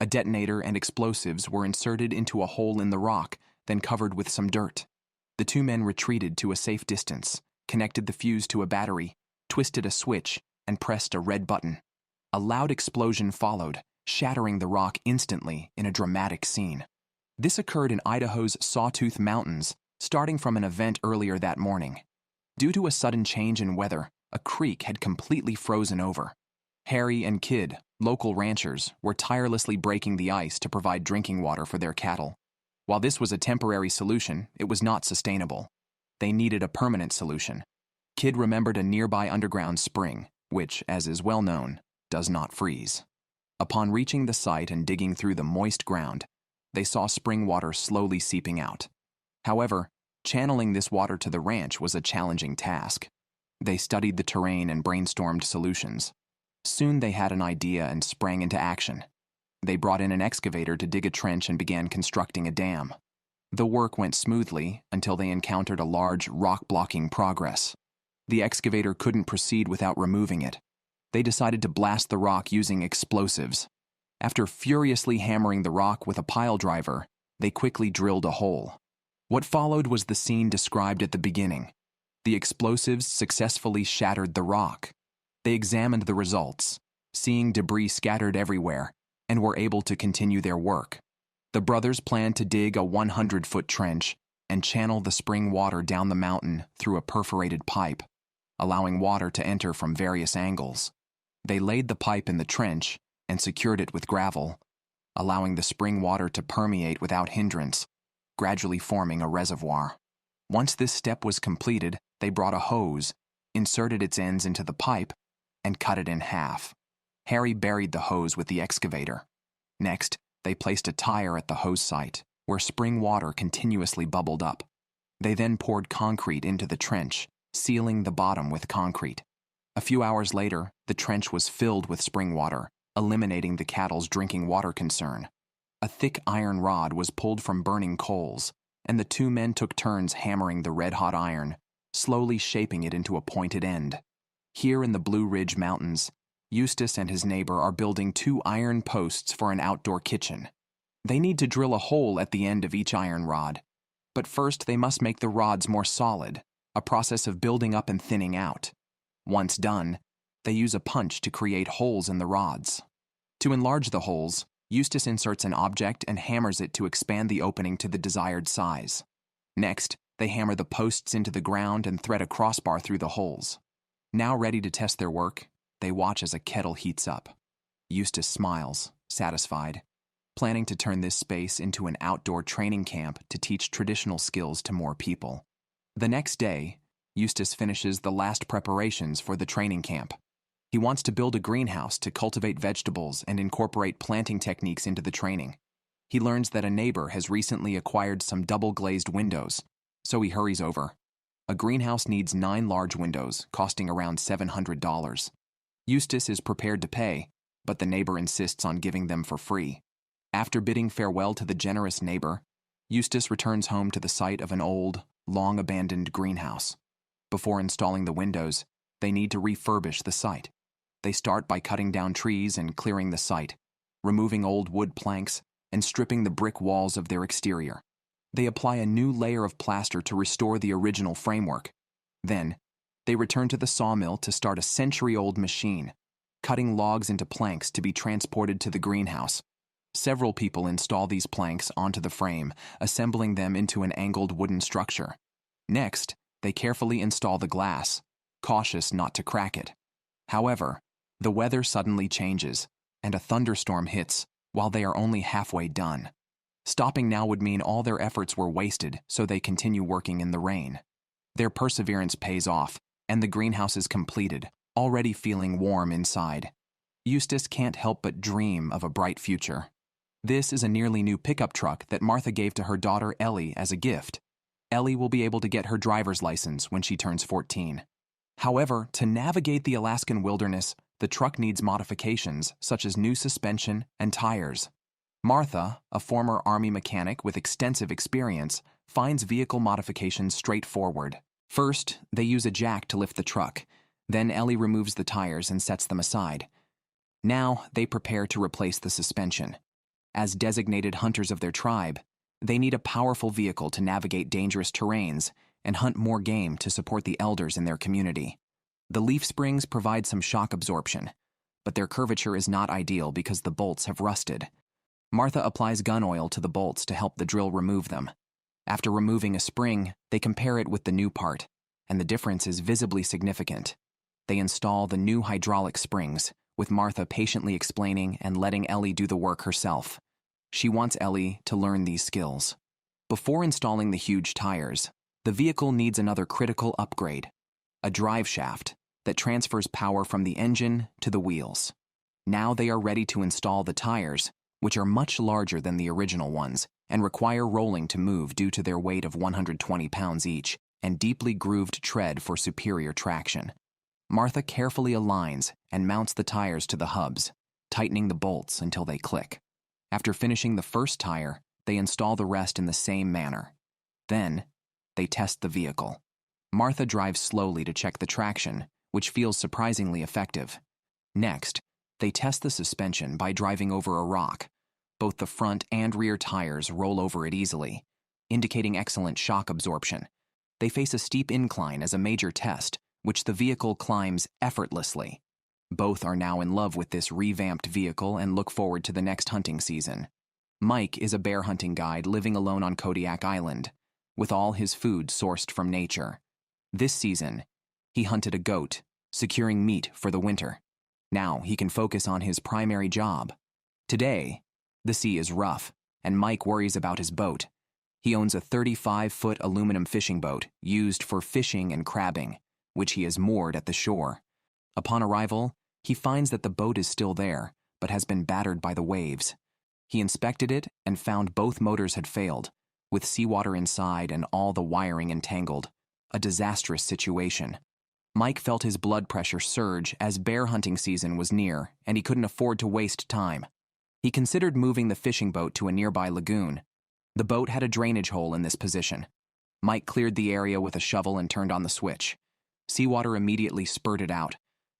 A detonator and explosives were inserted into a hole in the rock, then covered with some dirt. The two men retreated to a safe distance, connected the fuse to a battery, twisted a switch, and pressed a red button. A loud explosion followed, shattering the rock instantly in a dramatic scene. This occurred in Idaho's Sawtooth Mountains, starting from an event earlier that morning. Due to a sudden change in weather, a creek had completely frozen over. Harry and Kid, local ranchers, were tirelessly breaking the ice to provide drinking water for their cattle. While this was a temporary solution, it was not sustainable. They needed a permanent solution. Kid remembered a nearby underground spring, which, as is well known, does not freeze. Upon reaching the site and digging through the moist ground, they saw spring water slowly seeping out. However, channeling this water to the ranch was a challenging task. They studied the terrain and brainstormed solutions. Soon they had an idea and sprang into action. They brought in an excavator to dig a trench and began constructing a dam. The work went smoothly until they encountered a large rock-blocking progress. The excavator couldn't proceed without removing it. They decided to blast the rock using explosives. After furiously hammering the rock with a pile driver, they quickly drilled a hole. What followed was the scene described at the beginning. The explosives successfully shattered the rock. They examined the results, seeing debris scattered everywhere, and were able to continue their work. The brothers planned to dig a 100-foot trench and channel the spring water down the mountain through a perforated pipe, allowing water to enter from various angles. They laid the pipe in the trench and secured it with gravel, allowing the spring water to permeate without hindrance, gradually forming a reservoir. Once this step was completed, they brought a hose, inserted its ends into the pipe, and cut it in half. Harry buried the hose with the excavator. Next, they placed a tire at the hose site, where spring water continuously bubbled up. They then poured concrete into the trench, sealing the bottom with concrete. A few hours later, the trench was filled with spring water, eliminating the cattle's drinking water concern. A thick iron rod was pulled from burning coals, and the two men took turns hammering the red-hot iron, slowly shaping it into a pointed end. Here in the Blue Ridge Mountains, Eustace and his neighbor are building 2 iron posts for an outdoor kitchen. They need to drill a hole at the end of each iron rod, but first they must make the rods more solid, a process of building up and thinning out. Once done, they use a punch to create holes in the rods. To enlarge the holes, Eustace inserts an object and hammers it to expand the opening to the desired size. Next, they hammer the posts into the ground and thread a crossbar through the holes. Now ready to test their work, they watch as a kettle heats up. Eustace smiles, satisfied, planning to turn this space into an outdoor training camp to teach traditional skills to more people. The next day, Eustace finishes the last preparations for the training camp. He wants to build a greenhouse to cultivate vegetables and incorporate planting techniques into the training. He learns that a neighbor has recently acquired some double-glazed windows, so he hurries over. A greenhouse needs 9 large windows, costing around $700. Eustace is prepared to pay, but the neighbor insists on giving them for free. After bidding farewell to the generous neighbor, Eustace returns home to the site of an old, long-abandoned greenhouse. Before installing the windows, they need to refurbish the site. They start by cutting down trees and clearing the site, removing old wood planks, and stripping the brick walls of their exterior. They apply a new layer of plaster to restore the original framework. Then, they return to the sawmill to start a century-old machine, cutting logs into planks to be transported to the greenhouse. Several people install these planks onto the frame, assembling them into an angled wooden structure. Next, they carefully install the glass, cautious not to crack it. However, the weather suddenly changes, and a thunderstorm hits while they are only halfway done. Stopping now would mean all their efforts were wasted, so they continue working in the rain. Their perseverance pays off, and the greenhouse is completed, already feeling warm inside. Eustace can't help but dream of a bright future. This is a nearly new pickup truck that Martha gave to her daughter Ellie as a gift. Ellie will be able to get her driver's license when she turns 14. However, to navigate the Alaskan wilderness, the truck needs modifications such as new suspension and tires. Martha, a former Army mechanic with extensive experience, finds vehicle modifications straightforward. First, they use a jack to lift the truck. Then Ellie removes the tires and sets them aside. Now, they prepare to replace the suspension. As designated hunters of their tribe, they need a powerful vehicle to navigate dangerous terrains and hunt more game to support the elders in their community. The leaf springs provide some shock absorption, but their curvature is not ideal because the bolts have rusted. Martha applies gun oil to the bolts to help the drill remove them. After removing a spring, they compare it with the new part, and the difference is visibly significant. They install the new hydraulic springs, with Martha patiently explaining and letting Ellie do the work herself. She wants Ellie to learn these skills. Before installing the huge tires, the vehicle needs another critical upgrade, a drive shaft that transfers power from the engine to the wheels. Now they are ready to install the tires, which are much larger than the original ones and require rolling to move due to their weight of 120 pounds each and deeply grooved tread for superior traction. Martha carefully aligns and mounts the tires to the hubs, tightening the bolts until they click. After finishing the first tire, they install the rest in the same manner. Then, they test the vehicle. Martha drives slowly to check the traction, which feels surprisingly effective. Next, they test the suspension by driving over a rock. Both the front and rear tires roll over it easily, indicating excellent shock absorption. They face a steep incline as a major test, which the vehicle climbs effortlessly. Both are now in love with this revamped vehicle and look forward to the next hunting season. Mike is a bear hunting guide living alone on Kodiak Island, with all his food sourced from nature. This season, he hunted a goat, securing meat for the winter. Now he can focus on his primary job. Today, the sea is rough, and Mike worries about his boat. He owns a 35-foot aluminum fishing boat used for fishing and crabbing, which he has moored at the shore. Upon arrival, he finds that the boat is still there, but has been battered by the waves. He inspected it and found both motors had failed, with seawater inside and all the wiring entangled. A disastrous situation. Mike felt his blood pressure surge as bear hunting season was near, and he couldn't afford to waste time. He considered moving the fishing boat to a nearby lagoon. The boat had a drainage hole in this position. Mike cleared the area with a shovel and turned on the switch. Seawater immediately spurted out,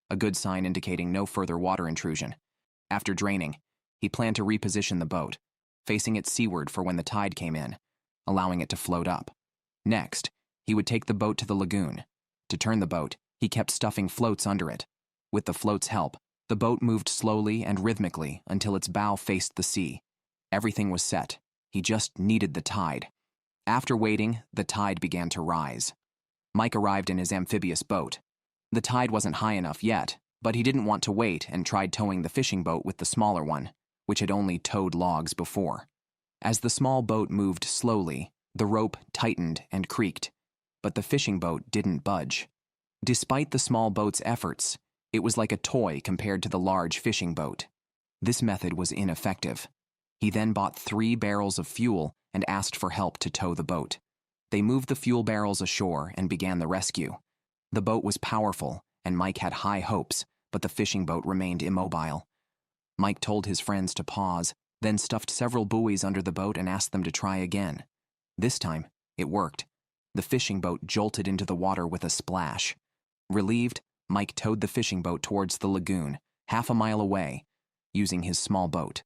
a good sign indicating no further water intrusion. After draining, he planned to reposition the boat, facing it seaward for when the tide came in, allowing it to float up. Next, he would take the boat to the lagoon. To turn the boat, he kept stuffing floats under it. With the float's help, the boat moved slowly and rhythmically until its bow faced the sea. Everything was set. He just needed the tide. After waiting, the tide began to rise. Mike arrived in his amphibious boat. The tide wasn't high enough yet, but he didn't want to wait and tried towing the fishing boat with the smaller one, which had only towed logs before. As the small boat moved slowly, the rope tightened and creaked, but the fishing boat didn't budge. Despite the small boat's efforts, it was like a toy compared to the large fishing boat. This method was ineffective. He then bought 3 barrels of fuel and asked for help to tow the boat. They moved the fuel barrels ashore and began the rescue. The boat was powerful, and Mike had high hopes, but the fishing boat remained immobile. Mike told his friends to pause, then stuffed several buoys under the boat and asked them to try again. This time, it worked. The fishing boat jolted into the water with a splash. Relieved, Mike towed the fishing boat towards the lagoon, half a mile away, using his small boat.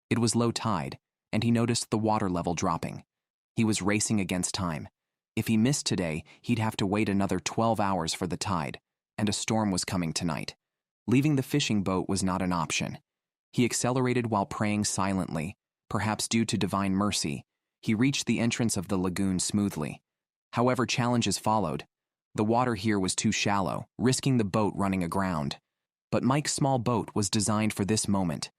It was low tide, and he noticed the water level dropping. He was racing against time. If he missed today, he'd have to wait another 12 hours for the tide, and a storm was coming tonight. Leaving the fishing boat was not an option. He accelerated while praying silently. Perhaps due to divine mercy, he reached the entrance of the lagoon smoothly. However, challenges followed. The water here was too shallow, risking the boat running aground. But Mike's small boat was designed for this moment.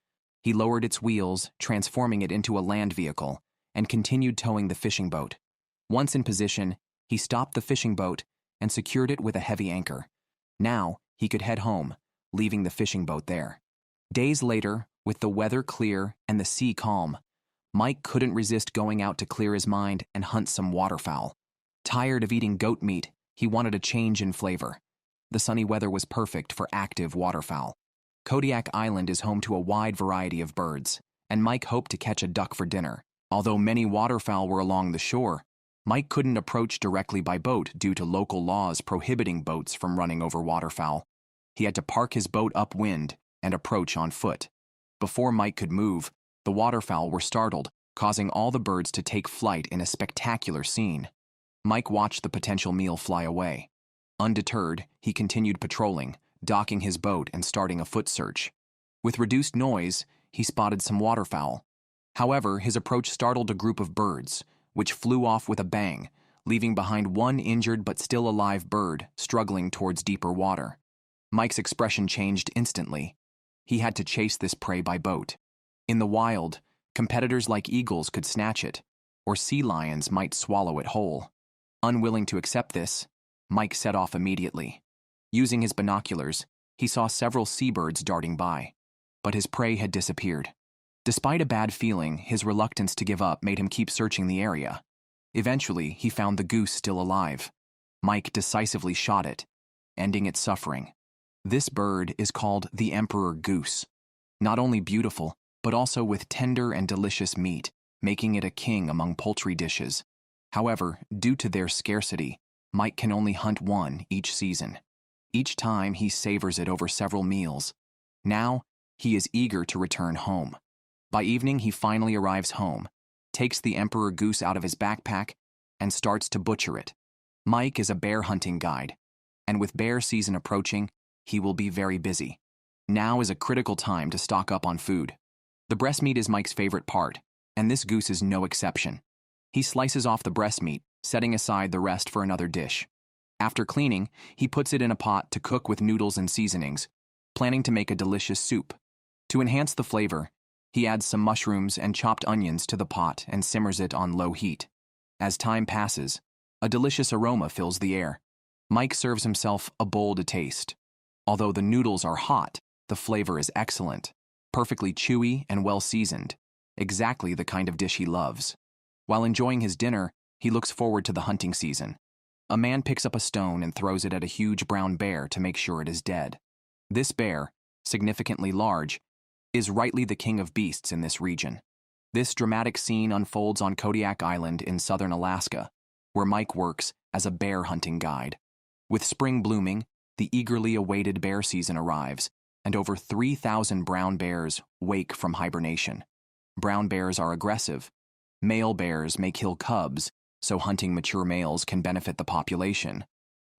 He lowered its wheels, transforming it into a land vehicle, and continued towing the fishing boat. Once in position, he stopped the fishing boat and secured it with a heavy anchor. Now, he could head home, leaving the fishing boat there. Days later, with the weather clear and the sea calm, Mike couldn't resist going out to clear his mind and hunt some waterfowl. Tired of eating goat meat, he wanted a change in flavor. The sunny weather was perfect for active waterfowl. Kodiak Island is home to a wide variety of birds, and Mike hoped to catch a duck for dinner. Although many waterfowl were along the shore, Mike couldn't approach directly by boat due to local laws prohibiting boats from running over waterfowl. He had to park his boat upwind and approach on foot. Before Mike could move, The waterfowl were startled, causing all the birds to take flight in a spectacular scene. Mike watched the potential meal fly away. Undeterred, he continued patrolling, docking his boat and starting a foot search. With reduced noise, he spotted some waterfowl. However, his approach startled a group of birds, which flew off with a bang, leaving behind one injured but still alive bird struggling towards deeper water. Mike's expression changed instantly. He had to chase this prey by boat. In the wild, competitors like eagles could snatch it, or sea lions might swallow it whole. Unwilling to accept this, Mike set off immediately. Using his binoculars, he saw several seabirds darting by, but his prey had disappeared. Despite a bad feeling, his reluctance to give up made him keep searching the area. Eventually, he found the goose still alive. Mike decisively shot it, ending its suffering. This bird is called the emperor goose. Not only beautiful, but also with tender and delicious meat, making it a king among poultry dishes. However, due to their scarcity, Mike can only hunt one each season. Each time he savors it over several meals. Now, he is eager to return home. By evening, he finally arrives home, takes the emperor goose out of his backpack, and starts to butcher it. Mike is a bear hunting guide, and with bear season approaching, he will be very busy. Now is a critical time to stock up on food. The breast meat is Mike's favorite part, and this goose is no exception. He slices off the breast meat, setting aside the rest for another dish. After cleaning, he puts it in a pot to cook with noodles and seasonings, planning to make a delicious soup. To enhance the flavor, he adds some mushrooms and chopped onions to the pot and simmers it on low heat. As time passes, a delicious aroma fills the air. Mike serves himself a bowl to taste. Although the noodles are hot, the flavor is excellent, perfectly chewy and well seasoned, exactly the kind of dish he loves. While enjoying his dinner, he looks forward to the hunting season. A man picks up a stone and throws it at a huge brown bear to make sure it is dead. This bear, significantly large, is rightly the king of beasts in this region. This dramatic scene unfolds on Kodiak Island in southern Alaska, where Mike works as a bear hunting guide. With spring blooming, the eagerly awaited bear season arrives, and over 3,000 brown bears wake from hibernation. Brown bears are aggressive. Male bears may kill cubs, so hunting mature males can benefit the population.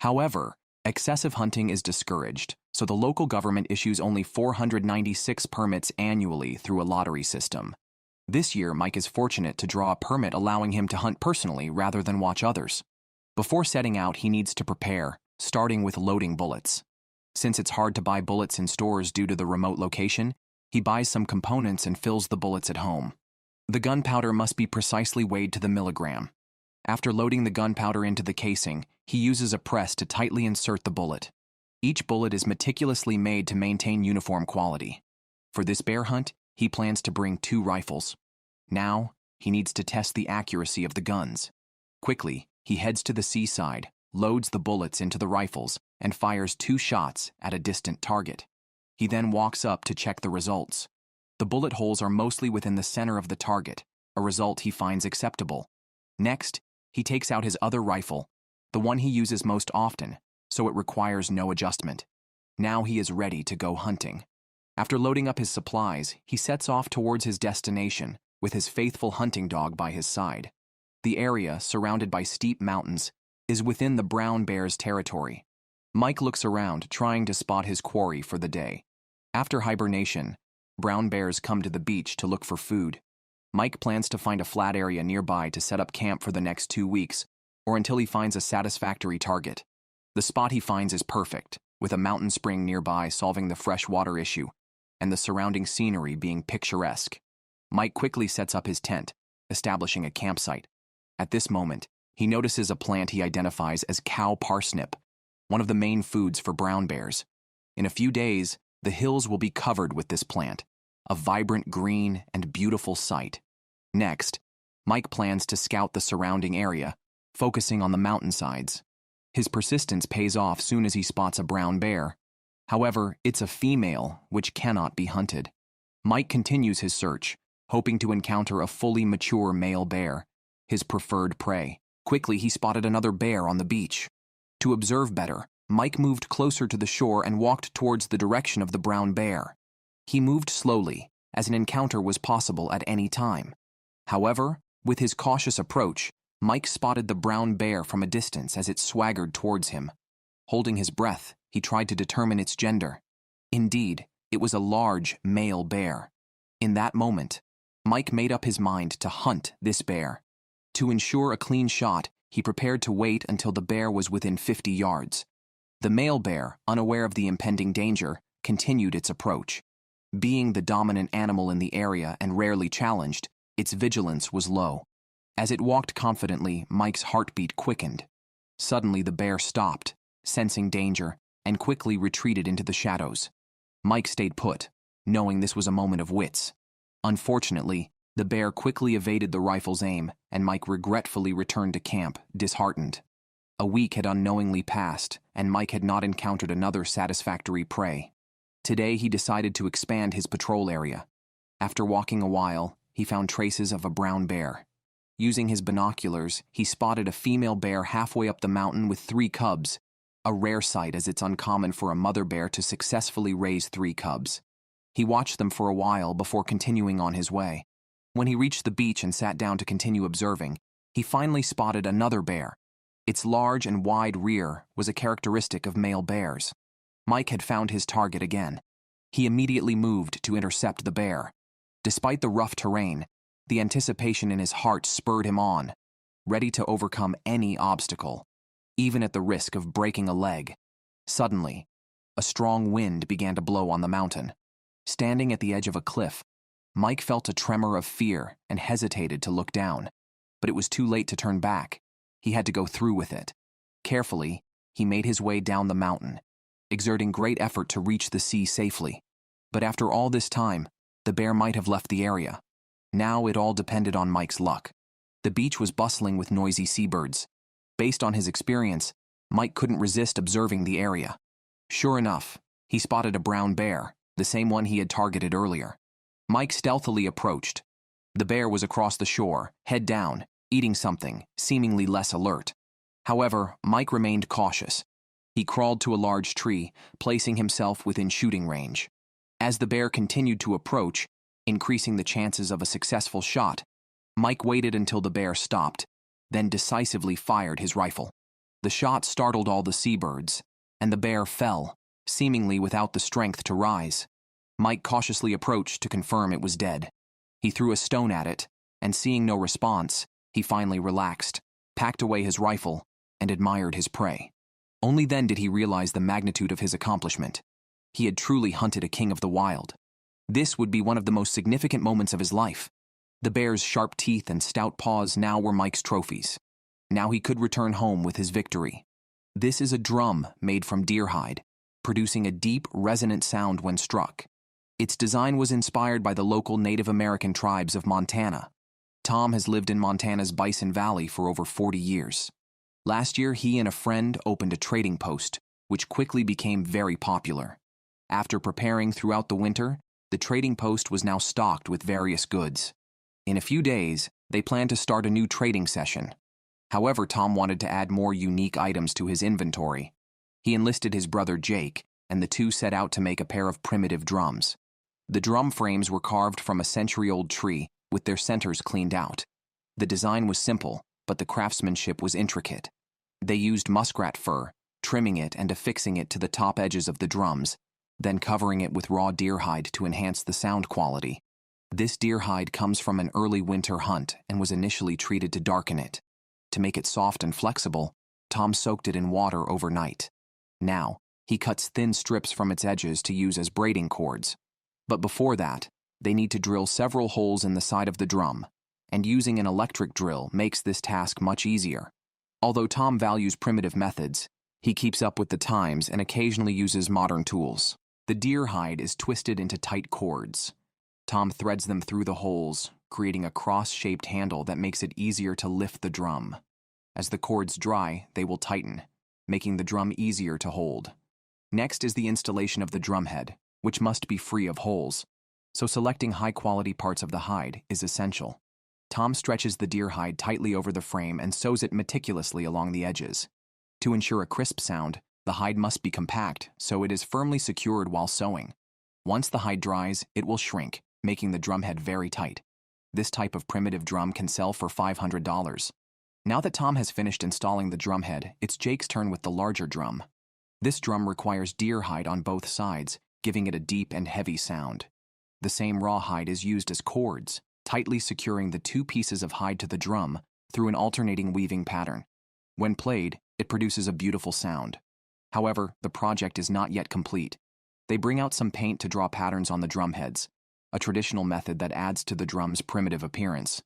However, excessive hunting is discouraged, so the local government issues only 496 permits annually through a lottery system. This year, Mike is fortunate to draw a permit allowing him to hunt personally rather than watch others. Before setting out, he needs to prepare, starting with loading bullets. Since it's hard to buy bullets in stores due to the remote location, he buys some components and fills the bullets at home. The gunpowder must be precisely weighed to the milligram. After loading the gunpowder into the casing, he uses a press to tightly insert the bullet. Each bullet is meticulously made to maintain uniform quality. For this bear hunt, he plans to bring 2 rifles. Now, he needs to test the accuracy of the guns. Quickly, he heads to the seaside, loads the bullets into the rifles, and fires 2 shots at a distant target. He then walks up to check the results. The bullet holes are mostly within the center of the target, a result he finds acceptable. Next, he takes out his other rifle, the one he uses most often, so it requires no adjustment. Now he is ready to go hunting. After loading up his supplies, he sets off towards his destination, with his faithful hunting dog by his side. The area, surrounded by steep mountains, is within the brown bear's territory. Mike looks around, trying to spot his quarry for the day. After hibernation, brown bears come to the beach to look for food. Mike plans to find a flat area nearby to set up camp for the next 2 weeks, or until he finds a satisfactory target. The spot he finds is perfect, with a mountain spring nearby solving the fresh water issue, and the surrounding scenery being picturesque. Mike quickly sets up his tent, establishing a campsite. At this moment, he notices a plant he identifies as cow parsnip, one of the main foods for brown bears. In a few days, the hills will be covered with this plant, a vibrant green and beautiful sight. Next, Mike plans to scout the surrounding area, focusing on the mountainsides. His persistence pays off soon as he spots a brown bear. However, it's a female, which cannot be hunted. Mike continues his search, hoping to encounter a fully mature male bear, his preferred prey. Quickly, he spotted another bear on the beach. To observe better, Mike moved closer to the shore and walked towards the direction of the brown bear. He moved slowly, as an encounter was possible at any time. However, with his cautious approach, Mike spotted the brown bear from a distance as it swaggered towards him. Holding his breath, he tried to determine its gender. Indeed, it was a large male bear. In that moment, Mike made up his mind to hunt this bear. To ensure a clean shot, he prepared to wait until the bear was within 50 yards. The male bear, unaware of the impending danger, continued its approach. Being the dominant animal in the area and rarely challenged, its vigilance was low. As it walked confidently, Mike's heartbeat quickened. Suddenly the bear stopped, sensing danger, and quickly retreated into the shadows. Mike stayed put, knowing this was a moment of wits. Unfortunately, the bear quickly evaded the rifle's aim, and Mike regretfully returned to camp, disheartened. A week had unknowingly passed, and Mike had not encountered another satisfactory prey. Today he decided to expand his patrol area. After walking a while, he found traces of a brown bear. Using his binoculars, he spotted a female bear halfway up the mountain with 3 cubs, a rare sight as it's uncommon for a mother bear to successfully raise 3 cubs. He watched them for a while before continuing on his way. When he reached the beach and sat down to continue observing, he finally spotted another bear. Its large and wide rear was a characteristic of male bears. Mike had found his target again. He immediately moved to intercept the bear. Despite the rough terrain, the anticipation in his heart spurred him on, ready to overcome any obstacle, even at the risk of breaking a leg. Suddenly, a strong wind began to blow on the mountain. Standing at the edge of a cliff, Mike felt a tremor of fear and hesitated to look down, but it was too late to turn back. He had to go through with it. Carefully, he made his way down the mountain, exerting great effort to reach the sea safely. But after all this time, the bear might have left the area. Now it all depended on Mike's luck. The beach was bustling with noisy seabirds. Based on his experience, Mike couldn't resist observing the area. Sure enough, he spotted a brown bear, the same one he had targeted earlier. Mike stealthily approached. The bear was across the shore, head down, eating something, seemingly less alert. However, Mike remained cautious. He crawled to a large tree, placing himself within shooting range. As the bear continued to approach, increasing the chances of a successful shot, Mike waited until the bear stopped, then decisively fired his rifle. The shot startled all the seabirds, and the bear fell, seemingly without the strength to rise. Mike cautiously approached to confirm it was dead. He threw a stone at it, and seeing no response, he finally relaxed, packed away his rifle, and admired his prey. Only then did he realize the magnitude of his accomplishment. He had truly hunted a king of the wild. This would be one of the most significant moments of his life. The bear's sharp teeth and stout paws now were Mike's trophies. Now he could return home with his victory. This is a drum made from deer hide, producing a deep, resonant sound when struck. Its design was inspired by the local Native American tribes of Montana. Tom has lived in Montana's Bison Valley for over 40 years. Last year, he and a friend opened a trading post, which quickly became very popular. After preparing throughout the winter, the trading post was now stocked with various goods. In a few days, they planned to start a new trading session. However, Tom wanted to add more unique items to his inventory. He enlisted his brother Jake, and the two set out to make a pair of primitive drums. The drum frames were carved from a century-old tree, with their centers cleaned out. The design was simple, but the craftsmanship was intricate. They used muskrat fur, trimming it and affixing it to the top edges of the drums, then covering it with raw deer hide to enhance the sound quality. This deer hide comes from an early winter hunt and was initially treated to darken it. To make it soft and flexible, Tom soaked it in water overnight. Now, he cuts thin strips from its edges to use as braiding cords. But before that, they need to drill several holes in the side of the drum, and using an electric drill makes this task much easier. Although Tom values primitive methods, he keeps up with the times and occasionally uses modern tools. The deer hide is twisted into tight cords. Tom threads them through the holes, creating a cross-shaped handle that makes it easier to lift the drum. As the cords dry, they will tighten, making the drum easier to hold. Next is the installation of the drum head, which must be free of holes, so selecting high-quality parts of the hide is essential. Tom stretches the deer hide tightly over the frame and sews it meticulously along the edges. To ensure a crisp sound, the hide must be compact, so it is firmly secured while sewing. Once the hide dries, it will shrink, making the drumhead very tight. This type of primitive drum can sell for $500. Now that Tom has finished installing the drumhead, it's Jake's turn with the larger drum. This drum requires deer hide on both sides, giving it a deep and heavy sound. The same raw hide is used as cords, tightly securing the two pieces of hide to the drum through an alternating weaving pattern. When played, it produces a beautiful sound. However, the project is not yet complete. They bring out some paint to draw patterns on the drumheads, a traditional method that adds to the drum's primitive appearance.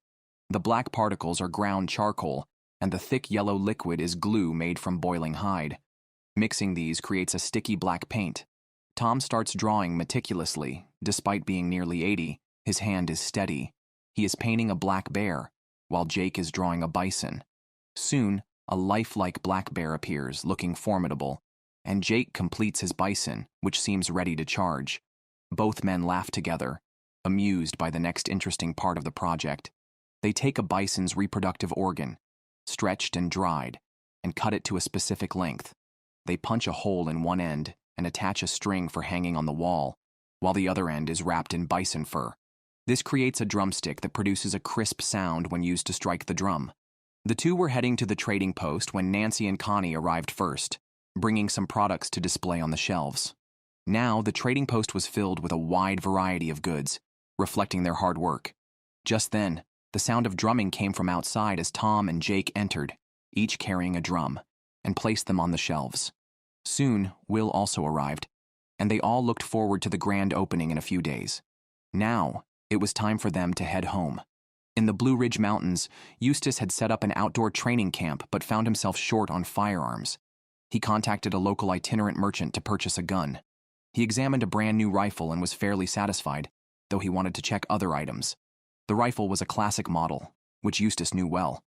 The black particles are ground charcoal, and the thick yellow liquid is glue made from boiling hide. Mixing these creates a sticky black paint. Tom starts drawing meticulously. Despite being nearly 80, his hand is steady. He is painting a black bear, while Jake is drawing a bison. Soon, a lifelike black bear appears, looking formidable, and Jake completes his bison, which seems ready to charge. Both men laugh together, amused by the next interesting part of the project. They take a bison's reproductive organ, stretched and dried, and cut it to a specific length. They punch a hole in one end and attach a string for hanging on the wall, while the other end is wrapped in bison fur. This creates a drumstick that produces a crisp sound when used to strike the drum. The two were heading to the trading post when Nancy and Connie arrived first, bringing some products to display on the shelves. Now, the trading post was filled with a wide variety of goods, reflecting their hard work. Just then, the sound of drumming came from outside as Tom and Jake entered, each carrying a drum, and placed them on the shelves. Soon, Will also arrived, and they all looked forward to the grand opening in a few days. Now, it was time for them to head home. In the Blue Ridge Mountains, Eustace had set up an outdoor training camp but found himself short on firearms. He contacted a local itinerant merchant to purchase a gun. He examined a brand new rifle and was fairly satisfied, though he wanted to check other items. The rifle was a classic model, which Eustace knew well.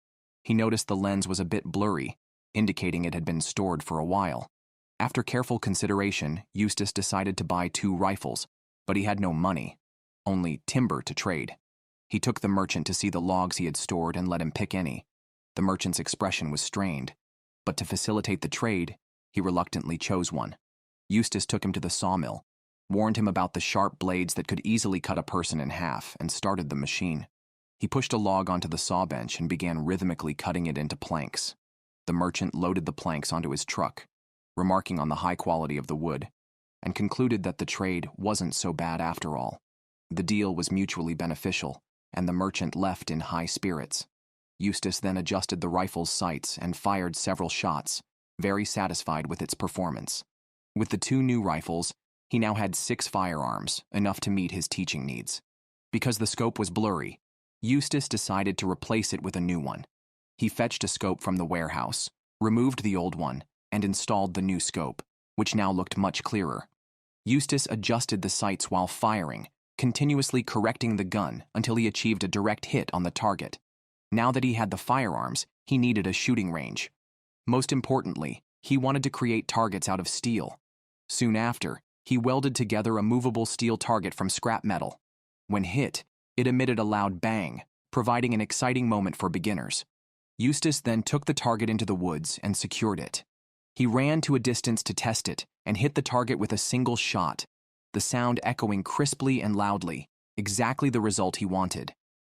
He noticed the lens was a bit blurry, indicating it had been stored for a while. After careful consideration, Eustace decided to buy 2 rifles, but he had no money, only timber to trade. He took the merchant to see the logs he had stored and let him pick any. The merchant's expression was strained, but to facilitate the trade, he reluctantly chose one. Eustace took him to the sawmill, warned him about the sharp blades that could easily cut a person in half, and started the machine. He pushed a log onto the saw bench and began rhythmically cutting it into planks. The merchant loaded the planks onto his truck, remarking on the high quality of the wood, and concluded that the trade wasn't so bad after all. The deal was mutually beneficial, and the merchant left in high spirits. Eustace then adjusted the rifle's sights and fired several shots, very satisfied with its performance. With the 2 new rifles, he now had 6 firearms, enough to meet his teaching needs. Because the scope was blurry, Eustace decided to replace it with a new one. He fetched a scope from the warehouse, removed the old one, and installed the new scope, which now looked much clearer. Eustace adjusted the sights while firing, continuously correcting the gun until he achieved a direct hit on the target. Now that he had the firearms, he needed a shooting range. Most importantly, he wanted to create targets out of steel. Soon after, he welded together a movable steel target from scrap metal. When hit, it emitted a loud bang, providing an exciting moment for beginners. Eustace then took the target into the woods and secured it. He ran to a distance to test it and hit the target with a single shot, the sound echoing crisply and loudly, exactly the result he wanted.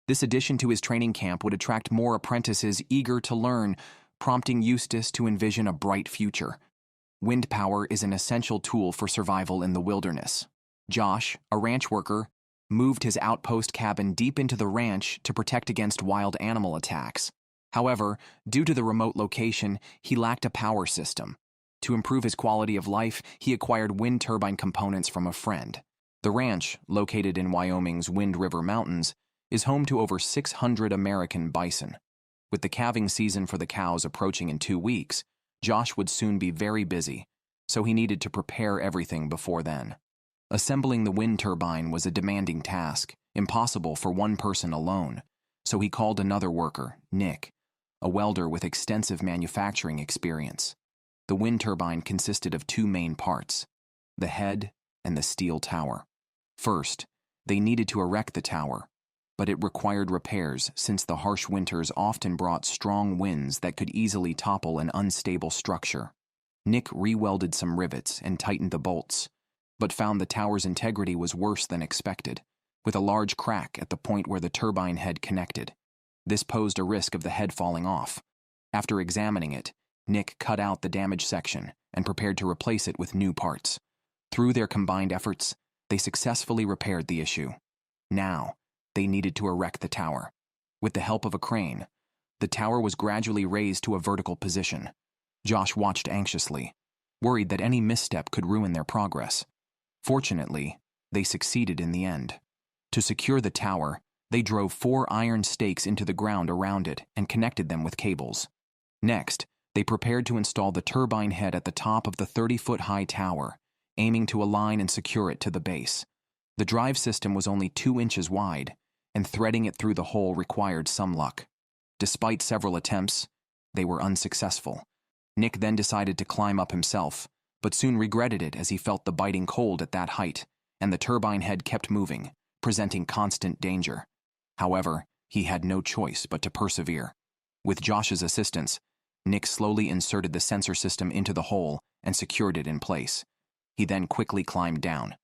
This addition to his training camp would attract more apprentices eager to learn, prompting Eustace to envision a bright future. Wind power is an essential tool for survival in the wilderness. Josh, a ranch worker, moved his outpost cabin deep into the ranch to protect against wild animal attacks. However, due to the remote location, he lacked a power system. To improve his quality of life, he acquired wind turbine components from a friend. The ranch, located in Wyoming's Wind River Mountains, is home to over 600 American bison. With the calving season for the cows approaching in 2 weeks, Josh would soon be very busy, so he needed to prepare everything before then. Assembling the wind turbine was a demanding task, impossible for one person alone, so he called another worker, Nick, a welder with extensive manufacturing experience. The wind turbine consisted of 2 main parts, the head and the steel tower. First, they needed to erect the tower, but it required repairs since the harsh winters often brought strong winds that could easily topple an unstable structure. Nick re-welded some rivets and tightened the bolts, but found the tower's integrity was worse than expected. with a large crack at the point where the turbine head connected. This posed a risk of the head falling off. After examining it, Nick cut out the damaged section and prepared to replace it with new parts. Through their combined efforts, they successfully repaired the issue. Now, they needed to erect the tower. With the help of a crane, the tower was gradually raised to a vertical position. Josh watched anxiously, worried that any misstep could ruin their progress. Fortunately, they succeeded in the end. To secure the tower, they drove 4 iron stakes into the ground around it and connected them with cables. Next, they prepared to install the turbine head at the top of the 30-foot-high tower, aiming to align and secure it to the base. The drive system was only 2 inches wide, and threading it through the hole required some luck. Despite several attempts, they were unsuccessful. Nick then decided to climb up himself, but soon regretted it as he felt the biting cold at that height, and the turbine head kept moving, presenting constant danger. However, he had no choice but to persevere. With Josh's assistance, Nick slowly inserted the sensor system into the hole and secured it in place. He then quickly climbed down.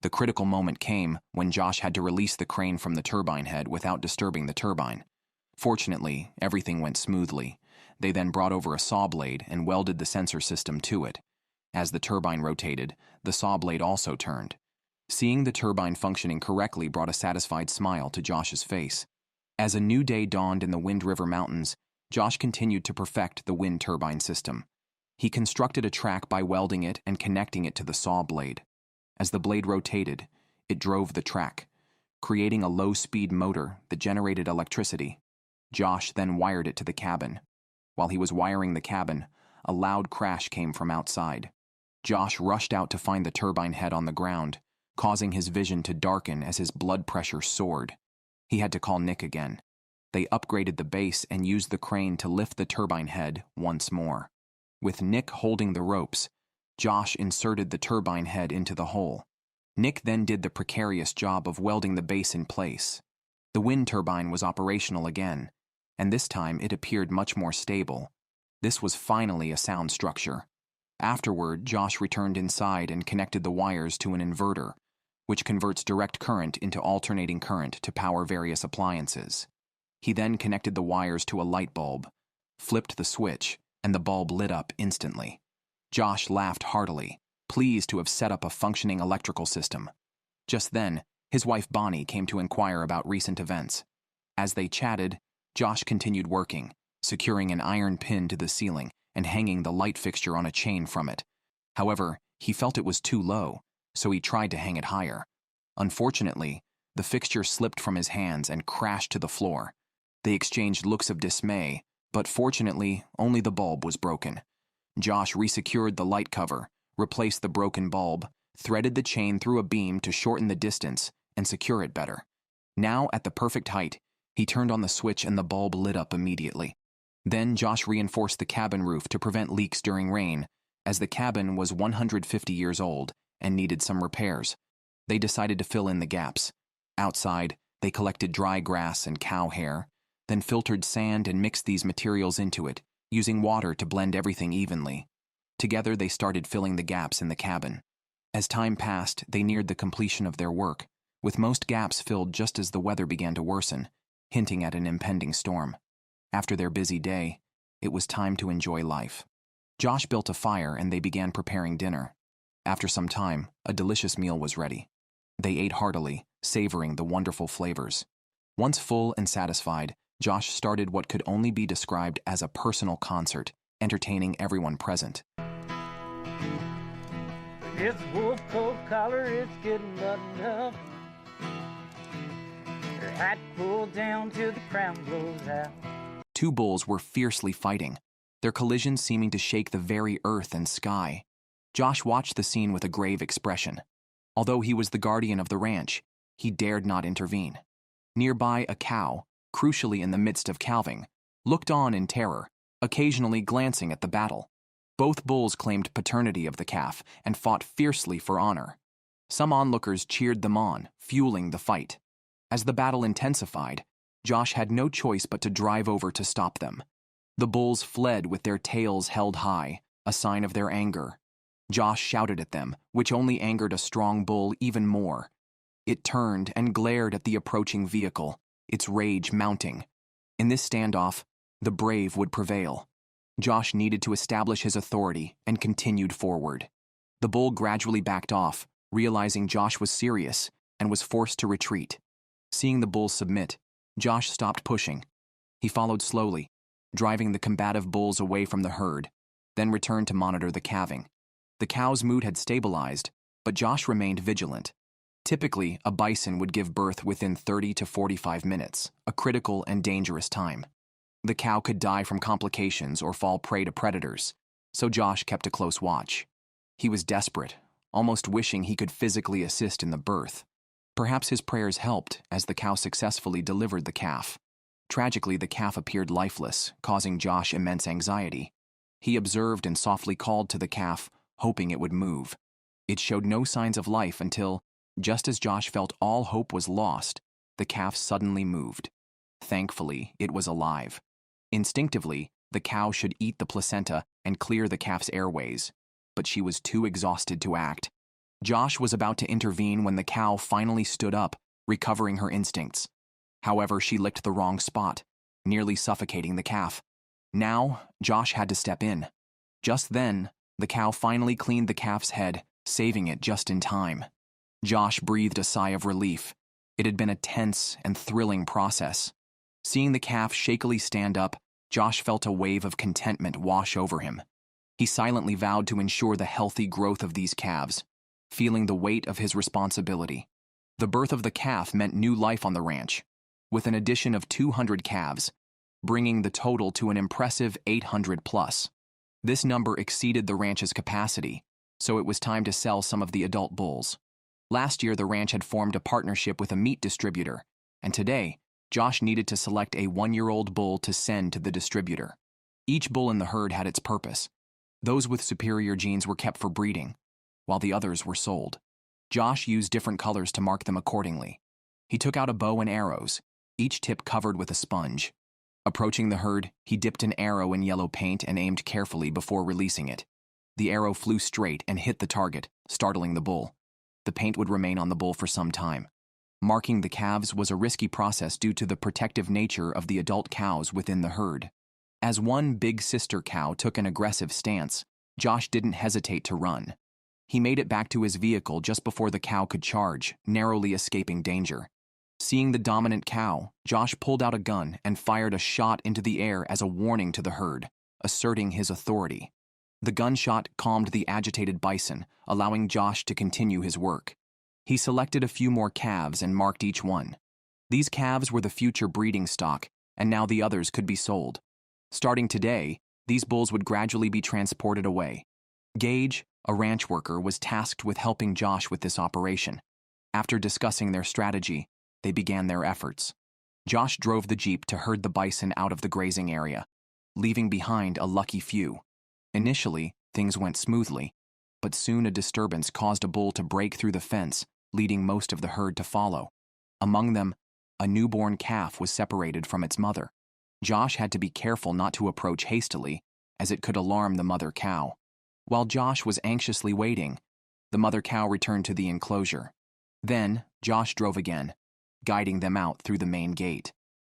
The critical moment came when Josh had to release the crane from the turbine head without disturbing the turbine. Fortunately, everything went smoothly. They then brought over a saw blade and welded the sensor system to it. As the turbine rotated, the saw blade also turned. Seeing the turbine functioning correctly brought a satisfied smile to Josh's face. As a new day dawned in the Wind River Mountains, Josh continued to perfect the wind turbine system. He constructed a track by welding it and connecting it to the saw blade. As the blade rotated, it drove the track, creating a low-speed motor that generated electricity. Josh then wired it to the cabin. While he was wiring the cabin, a loud crash came from outside. Josh rushed out to find the turbine head on the ground, causing his vision to darken as his blood pressure soared. He had to call Nick again. They upgraded the base and used the crane to lift the turbine head once more. With Nick holding the ropes, Josh inserted the turbine head into the hole. Nick then did the precarious job of welding the base in place. The wind turbine was operational again, and this time it appeared much more stable. This was finally a sound structure. Afterward, Josh returned inside and connected the wires to an inverter, which converts direct current into alternating current to power various appliances. He then connected the wires to a light bulb, flipped the switch, and the bulb lit up instantly. Josh laughed heartily, pleased to have set up a functioning electrical system. Just then, his wife Bonnie came to inquire about recent events. As they chatted, Josh continued working, securing an iron pin to the ceiling and hanging the light fixture on a chain from it. However, he felt it was too low, so he tried to hang it higher. Unfortunately, the fixture slipped from his hands and crashed to the floor. They exchanged looks of dismay, but fortunately, only the bulb was broken. Josh resecured the light cover, replaced the broken bulb, threaded the chain through a beam to shorten the distance and secure it better. Now, at the perfect height, he turned on the switch and the bulb lit up immediately. Then Josh reinforced the cabin roof to prevent leaks during rain, as the cabin was 150 years old and needed some repairs. They decided to fill in the gaps. Outside, they collected dry grass and cow hair, then filtered sand and mixed these materials into it, using water to blend everything evenly. Together, they started filling the gaps in the cabin. As time passed, they neared the completion of their work, with most gaps filled just as the weather began to worsen, hinting at an impending storm. After their busy day, it was time to enjoy life. Josh built a fire and they began preparing dinner. After some time, a delicious meal was ready. They ate heartily, savoring the wonderful flavors. Once full and satisfied, Josh started what could only be described as a personal concert, entertaining everyone present. It's wolf coat collar, it's getting buttoned up. Her hat pulled down till the crown blows out. 2 bulls were fiercely fighting, their collision seeming to shake the very earth and sky. Josh watched the scene with a grave expression. Although he was the guardian of the ranch, he dared not intervene. Nearby, a cow, crucially in the midst of calving, looked on in terror, occasionally glancing at the battle. Both bulls claimed paternity of the calf and fought fiercely for honor. Some onlookers cheered them on, fueling the fight. As the battle intensified, Josh had no choice but to drive over to stop them. The bulls fled with their tails held high, a sign of their anger. Josh shouted at them, which only angered a strong bull even more. It turned and glared at the approaching vehicle, its rage mounting. In this standoff, the brave would prevail. Josh needed to establish his authority and continued forward. The bull gradually backed off, realizing Josh was serious and was forced to retreat. Seeing the bull submit, Josh stopped pushing. He followed slowly, driving the combative bulls away from the herd, then returned to monitor the calving. The cow's mood had stabilized, but Josh remained vigilant. Typically, a bison would give birth within 30 to 45 minutes, a critical and dangerous time. The cow could die from complications or fall prey to predators, so Josh kept a close watch. He was desperate, almost wishing he could physically assist in the birth. Perhaps his prayers helped as the cow successfully delivered the calf. Tragically, the calf appeared lifeless, causing Josh immense anxiety. He observed and softly called to the calf, hoping it would move. It showed no signs of life until, just as Josh felt all hope was lost, the calf suddenly moved. Thankfully, it was alive. Instinctively, the cow should eat the placenta and clear the calf's airways, but she was too exhausted to act. Josh was about to intervene when the cow finally stood up, recovering her instincts. However, she licked the wrong spot, nearly suffocating the calf. Now, Josh had to step in. Just then, the cow finally cleaned the calf's head, saving it just in time. Josh breathed a sigh of relief. It had been a tense and thrilling process. Seeing the calf shakily stand up, Josh felt a wave of contentment wash over him. He silently vowed to ensure the healthy growth of these calves, feeling the weight of his responsibility. The birth of the calf meant new life on the ranch, with an addition of 200 calves, bringing the total to an impressive 800 plus. This number exceeded the ranch's capacity, so it was time to sell some of the adult bulls. Last year, the ranch had formed a partnership with a meat distributor, and today, Josh needed to select a 1-year-old bull to send to the distributor. Each bull in the herd had its purpose. Those with superior genes were kept for breeding, while the others were sold. Josh used different colors to mark them accordingly. He took out a bow and arrows, each tip covered with a sponge. Approaching the herd, he dipped an arrow in yellow paint and aimed carefully before releasing it. The arrow flew straight and hit the target, startling the bull. The paint would remain on the bull for some time. Marking the calves was a risky process due to the protective nature of the adult cows within the herd. As one big sister cow took an aggressive stance, Josh didn't hesitate to run. He made it back to his vehicle just before the cow could charge, narrowly escaping danger. Seeing the dominant cow, Josh pulled out a gun and fired a shot into the air as a warning to the herd, asserting his authority. The gunshot calmed the agitated bison, allowing Josh to continue his work. He selected a few more calves and marked each one. These calves were the future breeding stock, and now the others could be sold. Starting today, these bulls would gradually be transported away. Gage, a ranch worker, was tasked with helping Josh with this operation. After discussing their strategy, they began their efforts. Josh drove the jeep to herd the bison out of the grazing area, leaving behind a lucky few. Initially, things went smoothly, but soon a disturbance caused a bull to break through the fence, leading most of the herd to follow. Among them, a newborn calf was separated from its mother. Josh had to be careful not to approach hastily, as it could alarm the mother cow. While Josh was anxiously waiting, the mother cow returned to the enclosure. Then, Josh drove again, guiding them out through the main gate.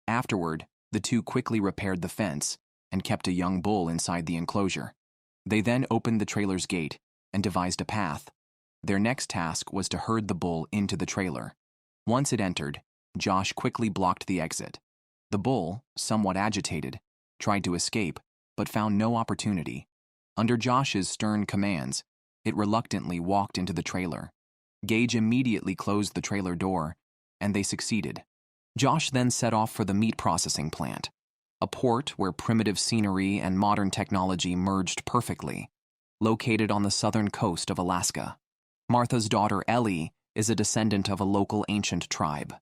Afterward, the two quickly repaired the fence and kept a young bull inside the enclosure. They then opened the trailer's gate and devised a path. Their next task was to herd the bull into the trailer. Once it entered, Josh quickly blocked the exit. The bull, somewhat agitated, tried to escape, but found no opportunity. Under Josh's stern commands, it reluctantly walked into the trailer. Gage immediately closed the trailer door, and they succeeded. Josh then set off for the meat processing plant, a port where primitive scenery and modern technology merged perfectly, located on the southern coast of Alaska. Martha's daughter, Ellie, is a descendant of a local ancient tribe.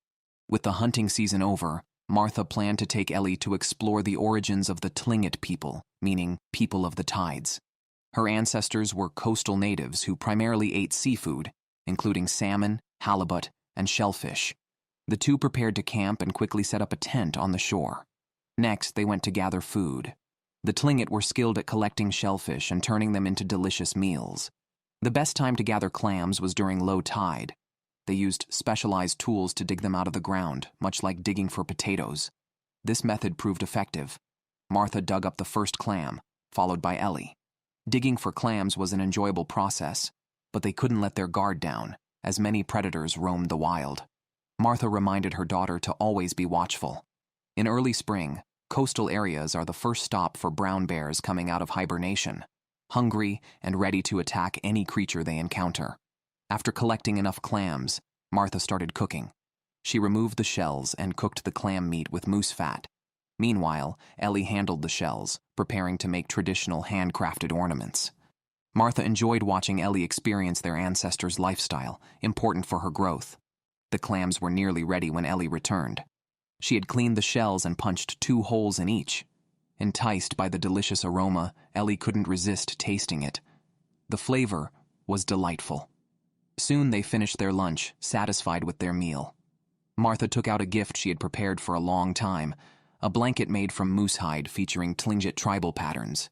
With the hunting season over, Martha planned to take Ellie to explore the origins of the Tlingit people, meaning people of the tides. Her ancestors were coastal natives who primarily ate seafood, including salmon, halibut, and shellfish. The two prepared to camp and quickly set up a tent on the shore. Next, they went to gather food. The Tlingit were skilled at collecting shellfish and turning them into delicious meals. The best time to gather clams was during low tide. They used specialized tools to dig them out of the ground, much like digging for potatoes. This method proved effective. Martha dug up the first clam, followed by Ellie. Digging for clams was an enjoyable process, but they couldn't let their guard down, as many predators roamed the wild. Martha reminded her daughter to always be watchful. In early spring, coastal areas are the first stop for brown bears coming out of hibernation, hungry and ready to attack any creature they encounter. After collecting enough clams, Martha started cooking. She removed the shells and cooked the clam meat with moose fat. Meanwhile, Ellie handled the shells, preparing to make traditional handcrafted ornaments. Martha enjoyed watching Ellie experience their ancestors' lifestyle, important for her growth. The clams were nearly ready when Ellie returned. She had cleaned the shells and punched 2 holes in each. Enticed by the delicious aroma, Ellie couldn't resist tasting it. The flavor was delightful. Soon they finished their lunch, satisfied with their meal. Martha took out a gift she had prepared for a long time, a blanket made from moose hide featuring Tlingit tribal patterns.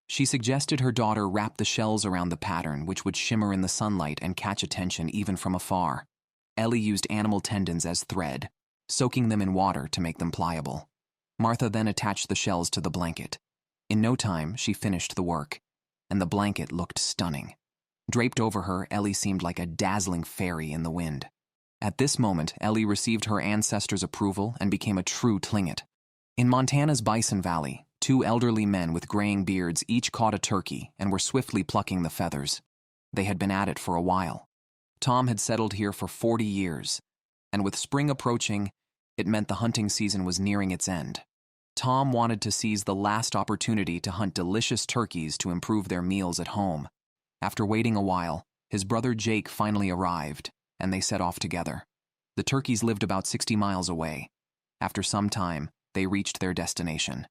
She suggested her daughter wrap the shells around the pattern, which would shimmer in the sunlight and catch attention even from afar. Ellie used animal tendons as thread, soaking them in water to make them pliable. Martha then attached the shells to the blanket. In no time, she finished the work, and the blanket looked stunning. Draped over her, Ellie seemed like a dazzling fairy in the wind. At this moment, Ellie received her ancestors' approval and became a true Tlingit. In Montana's Bison Valley, 2 elderly men with graying beards each caught a turkey and were swiftly plucking the feathers. They had been at it for a while. Tom had settled here for 40 years, and with spring approaching, it meant the hunting season was nearing its end. Tom wanted to seize the last opportunity to hunt delicious turkeys to improve their meals at home. After waiting a while, his brother Jake finally arrived, and they set off together. The turkeys lived about 60 miles away. After some time, they reached their destination.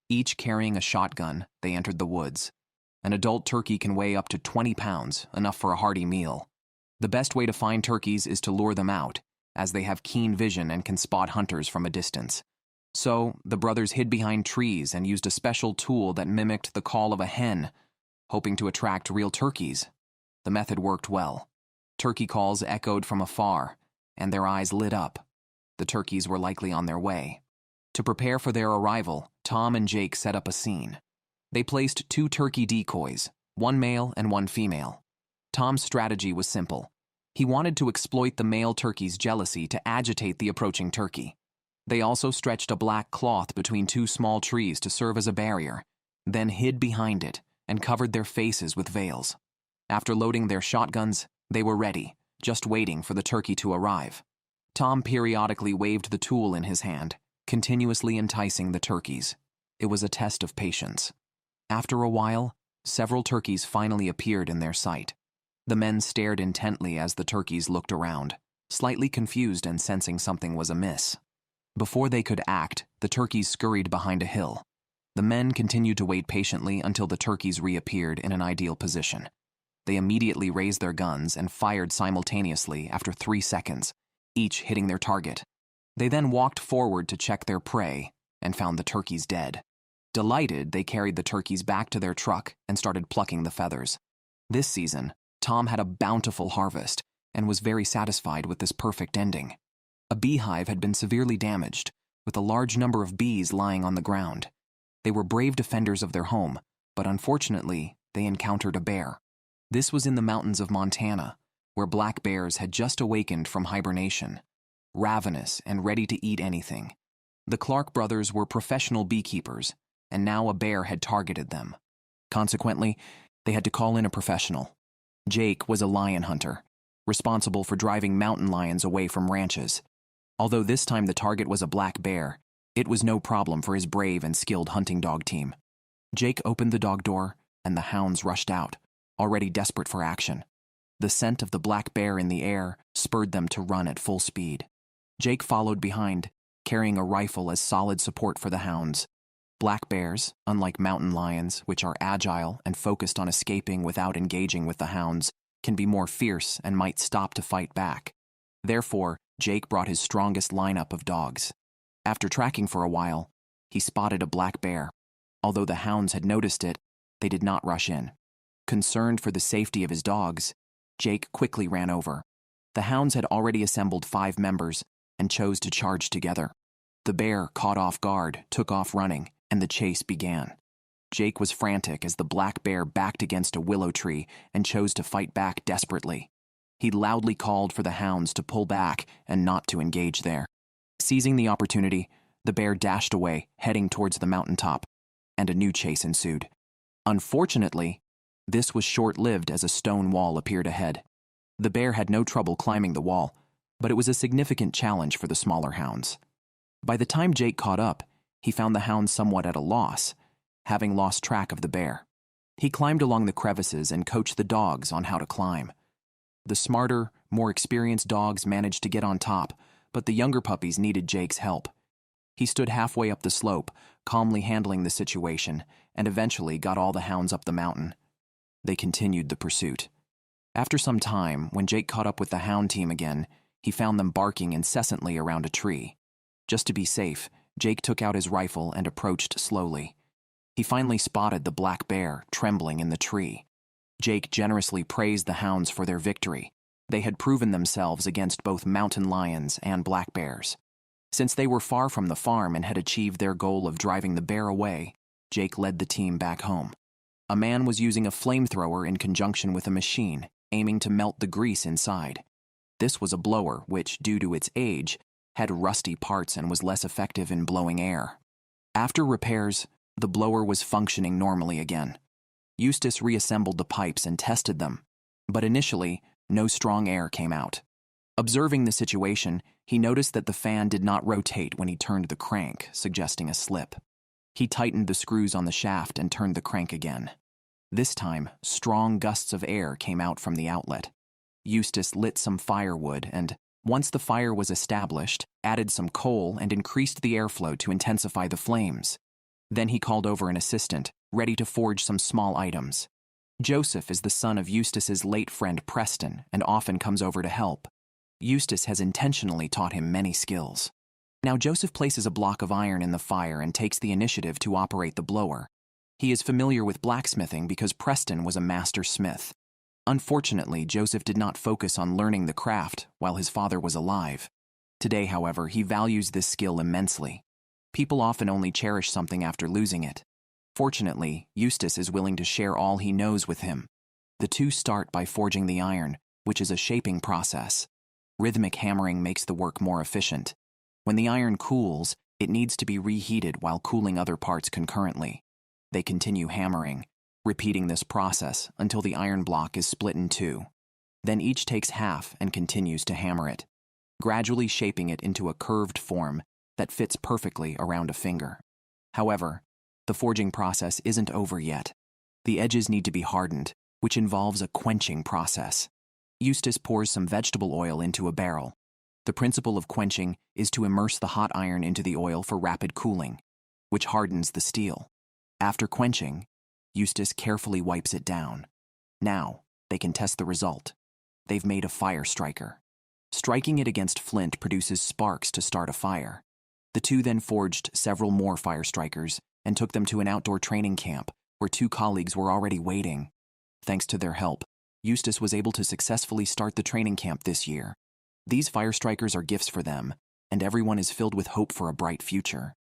Each carrying a shotgun, they entered the woods. An adult turkey can weigh up to 20 pounds, enough for a hearty meal. The best way to find turkeys is to lure them out, as they have keen vision and can spot hunters from a distance. So, the brothers hid behind trees and used a special tool that mimicked the call of a hen, hoping to attract real turkeys. The method worked well. Turkey calls echoed from afar, and their eyes lit up. The turkeys were likely on their way. To prepare for their arrival, Tom and Jake set up a scene. They placed 2 turkey decoys, 1 male and 1 female. Tom's strategy was simple. He wanted to exploit the male turkey's jealousy to agitate the approaching turkey. They also stretched a black cloth between 2 small trees to serve as a barrier, then hid behind it and covered their faces with veils. After loading their shotguns, they were ready, just waiting for the turkey to arrive. Tom periodically waved the tool in his hand, continuously enticing the turkeys. It was a test of patience. After a while, several turkeys finally appeared in their sight. The men stared intently as the turkeys looked around, slightly confused and sensing something was amiss. Before they could act, the turkeys scurried behind a hill. The men continued to wait patiently until the turkeys reappeared in an ideal position. They immediately raised their guns and fired simultaneously after 3 seconds, each hitting their target. They then walked forward to check their prey and found the turkeys dead. Delighted, they carried the turkeys back to their truck and started plucking the feathers. This season, Tom had a bountiful harvest and was very satisfied with this perfect ending. A beehive had been severely damaged, with a large number of bees lying on the ground. They were brave defenders of their home, but unfortunately, they encountered a bear. This was in the mountains of Montana, where black bears had just awakened from hibernation, ravenous and ready to eat anything. The Clark brothers were professional beekeepers, and now a bear had targeted them. Consequently, they had to call in a professional. Jake was a lion hunter, responsible for driving mountain lions away from ranches. Although this time the target was a black bear, it was no problem for his brave and skilled hunting dog team. Jake opened the dog door, and the hounds rushed out, already desperate for action. The scent of the black bear in the air spurred them to run at full speed. Jake followed behind, carrying a rifle as solid support for the hounds. Black bears, unlike mountain lions, which are agile and focused on escaping without engaging with the hounds, can be more fierce and might stop to fight back. Therefore, Jake brought his strongest lineup of dogs. After tracking for a while, he spotted a black bear. Although the hounds had noticed it, they did not rush in. Concerned for the safety of his dogs, Jake quickly ran over. The hounds had already assembled 5 members and chose to charge together. The bear, caught off guard, took off running, and the chase began. Jake was frantic as the black bear backed against a willow tree and chose to fight back desperately. He loudly called for the hounds to pull back and not to engage there. Seizing the opportunity, the bear dashed away, heading towards the mountaintop, and a new chase ensued. Unfortunately, this was short-lived as a stone wall appeared ahead. The bear had no trouble climbing the wall, but it was a significant challenge for the smaller hounds. By the time Jake caught up, he found the hounds somewhat at a loss, having lost track of the bear. He climbed along the crevices and coached the dogs on how to climb. The smarter, more experienced dogs managed to get on top, but the younger puppies needed Jake's help. He stood halfway up the slope, calmly handling the situation, and eventually got all the hounds up the mountain. They continued the pursuit. After some time, when Jake caught up with the hound team again, he found them barking incessantly around a tree. Just to be safe, Jake took out his rifle and approached slowly. He finally spotted the black bear trembling in the tree. Jake generously praised the hounds for their victory. They had proven themselves against both mountain lions and black bears. Since they were far from the farm and had achieved their goal of driving the bear away, Jake led the team back home. A man was using a flamethrower in conjunction with a machine, aiming to melt the grease inside. This was a blower which, due to its age, had rusty parts and was less effective in blowing air. After repairs, the blower was functioning normally again. Eustace reassembled the pipes and tested them, but initially, no strong air came out. Observing the situation, he noticed that the fan did not rotate when he turned the crank, suggesting a slip. He tightened the screws on the shaft and turned the crank again. This time, strong gusts of air came out from the outlet. Eustace lit some firewood and, once the fire was established, added some coal and increased the airflow to intensify the flames. Then he called over an assistant, ready to forge some small items. Joseph is the son of Eustace's late friend Preston and often comes over to help. Eustace has intentionally taught him many skills. Now Joseph places a block of iron in the fire and takes the initiative to operate the blower. He is familiar with blacksmithing because Preston was a master smith. Unfortunately, Joseph did not focus on learning the craft while his father was alive. Today, however, he values this skill immensely. People often only cherish something after losing it. Fortunately, Eustace is willing to share all he knows with him. The two start by forging the iron, which is a shaping process. Rhythmic hammering makes the work more efficient. When the iron cools, it needs to be reheated while cooling other parts concurrently. They continue hammering, repeating this process until the iron block is split in two. Then each takes half and continues to hammer it, gradually shaping it into a curved form that fits perfectly around a finger. However, the forging process isn't over yet. The edges need to be hardened, which involves a quenching process. Eustace pours some vegetable oil into a barrel. The principle of quenching is to immerse the hot iron into the oil for rapid cooling, which hardens the steel. After quenching, Eustace carefully wipes it down. Now, they can test the result. They've made a fire striker. Striking it against flint produces sparks to start a fire. The two then forged several more fire strikers and took them to an outdoor training camp where 2 colleagues were already waiting. Thanks to their help, Eustace was able to successfully start the training camp this year. These fire strikers are gifts for them, and everyone is filled with hope for a bright future.